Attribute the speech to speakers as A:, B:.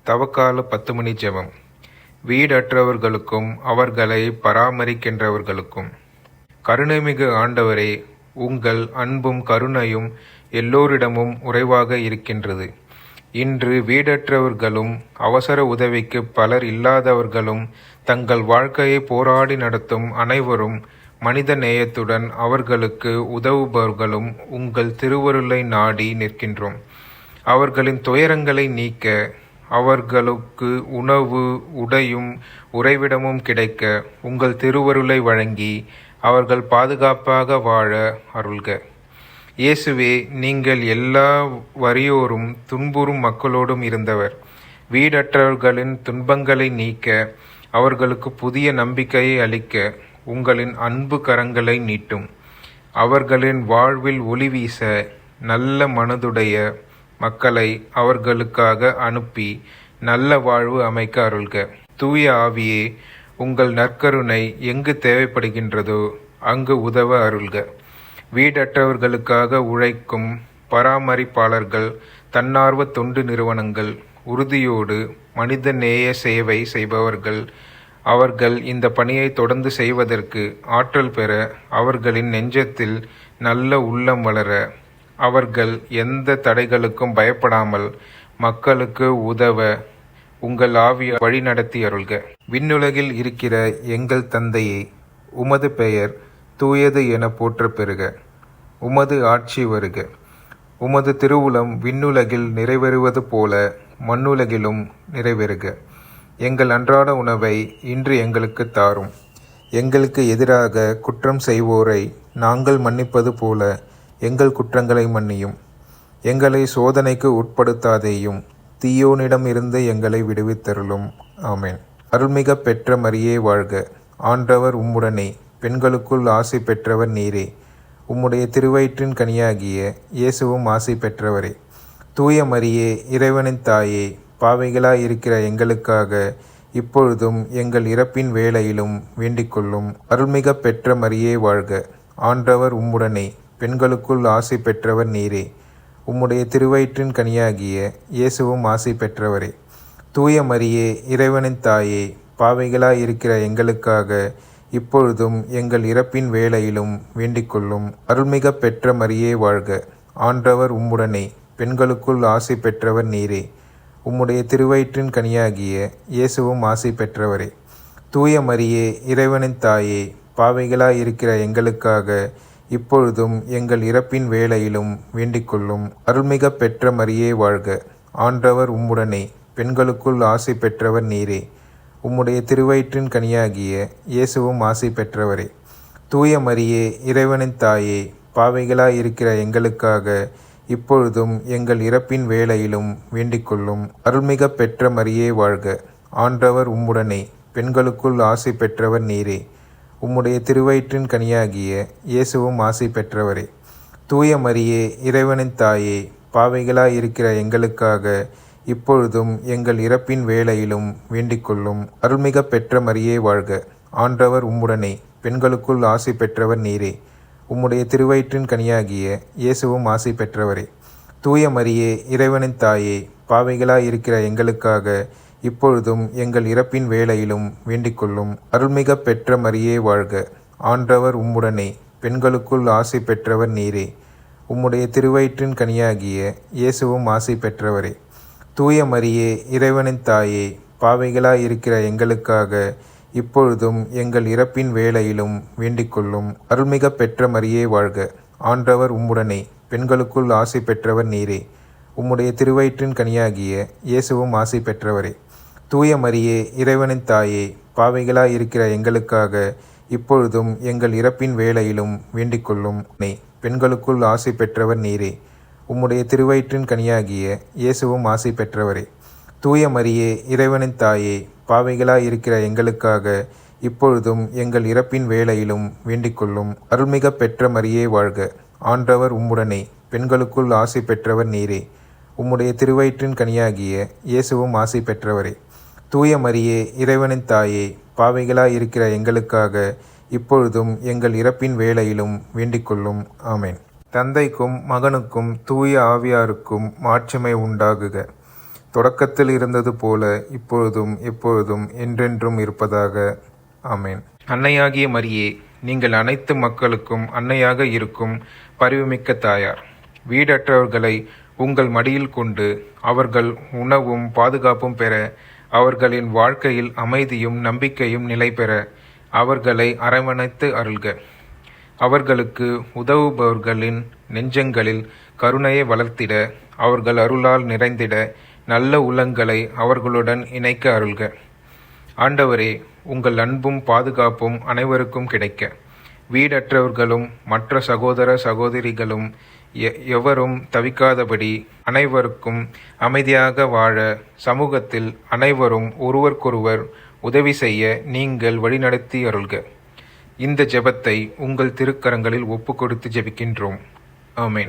A: தவக்கால 10 மணி ஜெபம். வீடற்றவர்களுக்கும் அவர்களை பராமரிக்கின்றவர்களுக்கும். கருணைமிகு ஆண்டவரே, உங்கள் அன்பும் கருணையும் எல்லோரிடமும் உறைவாக இருக்கின்றது. இன்று வீடற்றவர்களும் அவசர உதவிக்கு பலர் இல்லாதவர்களும் தங்கள் வாழ்க்கையை போராடி நடத்தும் அனைவரும் மனித நேயத்துடன் அவர்களுக்கு உதவுபவர்களும் உங்கள் திருவருளை நாடி நிற்கின்றோம். அவர்களின் துயரங்களை நீக்க, அவர்களுக்கு உணவு, உடையும் உறைவிடமும் கிடைக்க உங்கள் திருவருளை வழங்கி அவர்கள் பாதுகாப்பாக வாழ அருள்க. இயேசுவே, நீங்கள் எல்லா வறியோரும் துன்புறும் மக்களோடும் இருந்தவர். வீடற்றவர்களின் துன்பங்களை நீக்க, அவர்களுக்கு புதிய நம்பிக்கையை அளிக்க உங்களின் அன்பு கரங்களை நீட்டும். அவர்களின் வாழ்வில் ஒளி வீச நல்ல மனதுடைய மக்களை அவர்களுக்காக அனுப்பி நல்ல வாழ்வு அமைக்க அருள்க. தூய ஆவியே, உங்கள் நற்கருணை எங்கு தேவைப்படுகின்றதோ அங்கு உதவ அருள்க. வீடற்றவர்களுக்காக உழைக்கும் பராமரிப்பாளர்கள், தன்னார்வ தொண்டு நிறுவனங்கள், உறுதியோடு மனித நேய சேவை செய்பவர்கள், அவர்கள் இந்த பணியை தொடர்ந்து செய்வதற்கு ஆற்றல் பெற, அவர்களின் நெஞ்சத்தில் நல்ல உள்ளம் வளர, அவர்கள் எந்த தடைகளுக்கும் பயப்படாமல் மக்களுக்கு உதவ உங்கள் ஆவியை வழிநடத்தி அருள்க. விண்ணுலகில் இருக்கிற எங்கள் தந்தையே, உமது பெயர் தூயது என போற்ற பெறுக. உமது ஆட்சி வருக. உமது திருவுளம் விண்ணுலகில் நிறைவேறுவது போல மண்ணுலகிலும் நிறைவேறுக. எங்கள் அன்றாட உணவை இன்று எங்களுக்கு தாரும். எங்களுக்கு எதிராக குற்றம் செய்வோரை நாங்கள் மன்னிப்பது போல எங்கள் குற்றங்களை மன்னியும். எங்களை சோதனைக்கு உட்படுத்தாதேயும், தீயோனிடம் இருந்து எங்களை விடுவித்தருளும். ஆமென். அருள்மிக பெற்ற மரியே வாழ்க. ஆண்டவர் உம்முடனே, பெண்களுக்குள் ஆசி பெற்றவர் நீரே. உம்முடைய திருவயிற்றின் கனியாகிய இயேசுவும் ஆசி பெற்றவரே. தூய மரியே, இறைவனின் தாயே, பாவிகளாயிருக்கிற எங்களுக்காக இப்பொழுதும் எங்கள் இறப்பின் வேளையிலும் வேண்டிக்கொள்ளும். அருள்மிக பெற்ற மரியே வாழ்க. ஆண்டவர் உம்முடனே, பெண்களுக்குள் ஆசி பெற்றவர் நீரே. உம்முடைய திருவயிற்றின் கனியாகிய இயேசுவும் ஆசி பெற்றவரே. தூய மரியே, இறைவனின் தாயே, பாவிகளாயிருக்கிற எங்களுக்காக இப்பொழுதும் எங்கள் இறப்பின் வேளையிலும் வேண்டிக்கொள்ளும். அருள்மிக பெற்ற மரியே வாழ்க. ஆண்டவர் உம்முடனே, பெண்களுக்குள் ஆசி பெற்றவர் நீரே. உம்முடைய திருவயிற்றின் கனியாகிய இயேசுவும் ஆசி பெற்றவரே. தூய மரியே, இறைவனின் தாயே, பாவிகளாயிருக்கிற எங்களுக்காக இப்பொழுதும் எங்கள் இறப்பின் வேளையிலும் வேண்டிக்கொள்ளும். அருள்மிக பெற்ற மரியே வாழ்க. ஆண்டவர் உம்முடனே, பெண்களுக்குள் ஆசி பெற்றவர் நீரே. உம்முடைய திருவயிற்றின் கனியாகிய இயேசுவும் ஆசி பெற்றவரே. தூய மரியே, இறைவனின் தாயே, பாவிகளாயிருக்கிற எங்களுக்காக இப்பொழுதும் எங்கள் இறப்பின் வேளையிலும் வேண்டிக்கொள்ளும். அருள்மிக பெற்ற மரியே வாழ்க. ஆண்டவர் உம்முடனே, பெண்களுக்குள் ஆசி பெற்றவர் நீரே. உம்முடைய திருவயிற்றின் கனியாகிய இயேசுவும் ஆசி பெற்றவரே. தூய மரியே, இறைவனின் தாயே, பாவிகளாயிருக்கிற எங்களுக்காக இப்பொழுதும் எங்கள் இறப்பின் வேளையிலும் வேண்டிக்கொள்ளும். அருள்மிக பெற்ற மரியே வாழ்க. ஆண்டவர் உம்முடனே, பெண்களுக்குள் ஆசி பெற்றவர் நீரே. உம்முடைய திருவயிற்றின் கனியாகிய இயேசுவும் ஆசி பெற்றவரே. தூய மரியே, இறைவனின் தாயே, பாவிகளாயிருக்கிற எங்களுக்காக இப்பொழுதும் எங்கள் இறப்பின் வேளையிலும் வேண்டிக்கொள்ளும். அருள்மிக பெற்ற மரியே வாழ்க. ஆண்டவர் உம்முடனே, பெண்களுக்குள் ஆசி பெற்றவர் நீரே. உம்முடைய திருவயிற்றின் கனியாகிய இயேசுவும் ஆசி பெற்றவரே. தூய மரியே, இறைவனின் தாயே, பாவிகளாயிருக்கிற எங்களுக்காக இப்பொழுதும் எங்கள் இறப்பின் வேளையிலும் வேண்டிக்கொள்ளும். அருள்மிக பெற்ற மரியே வாழ்க. ஆண்டவர் உம்முடனே, பெண்களுக்குள் ஆசி பெற்றவர் நீரே. உம்முடைய திருவயிற்றின் கனியாகிய இயேசுவும் ஆசி பெற்றவரே. தூய மரியே, இறைவனின் தாயே, பாவிகளாயிருக்கிற எங்களுக்காக இப்பொழுதும் எங்கள் இறப்பின் வேளையிலும் வேண்டிக்கொள்ளும். பெண்களுக்குள் ஆசி பெற்றவர் நீரே. உம்முடைய திருவயிற்றின் கனியாகிய இயேசுவும் ஆசி பெற்றவரே. தூய மரியே, இறைவனின் தாயே, பாவிகளாயிருக்கிற எங்களுக்காக இப்பொழுதும் எங்கள் இறப்பின் வேளையிலும் வேண்டிக்கொள்ளும். அருள்மிக பெற்ற மரியே வாழ்க. ஆண்டவர் உம்முடனே, பெண்களுக்குள் ஆசி பெற்றவர் நீரே. உம்முடைய திருவயிற்றின் கனியாகிய இயேசுவும் ஆசி பெற்றவரே. தூய மரியே, இறைவனின் தாயே, பாவிகளாயிருக்கிற எங்களுக்காக இப்பொழுதும் எங்கள் இறப்பின் வேளையிலும் வேண்டிக்கொள்ளும். ஆமென். தந்தைக்கும் மகனுக்கும் தூய ஆவியாருக்கும் மாட்சிமை உண்டாகுக. தொடக்கத்தில் இருந்தது போல இப்பொழுதும் எப்பொழுதும் என்றென்றும் இருப்பதாக. ஆமென். அன்னையாகிய மரியே, நீங்கள் அனைத்து மக்களுக்கும் அன்னையாக இருக்கும் பரிவுமிக்க தாயார். வீடற்றவர்களை உங்கள் மடியில் கொண்டு அவர்கள் உணவும் பாதுகாப்பும் பெற, அவர்களின் வாழ்க்கையில் அமைதியும் நம்பிக்கையும் நிலை பெற அவர்களை அரவணைத்து அருள்க. அவர்களுக்கு உதவுபவர்களின் நெஞ்சங்களில் கருணையை வளர்த்திட, அவர்கள் அருளால் நிறைந்திட நல்ல உள்ளங்களை அவர்களுடன் இணைக்க அருள்க. ஆண்டவரே, உங்கள் அன்பும் பாதுகாப்பும் அனைவருக்கும் கிடைக்க, வீடற்றவர்களும் மற்ற சகோதர சகோதரிகளும் எவரும் தவிக்காதபடி அனைவருக்கும் அமைதியாக வாழ சமூகத்தில் அனைவரும் ஒருவருக்கொருவர் உதவி செய்ய நீங்கள் வழிநடத்தி அருள்க. இந்த ஜெபத்தை உங்கள் திருக்கரங்களில் ஒப்புக்கொடுத்து ஜெபிக்கின்றோம். ஆமென்.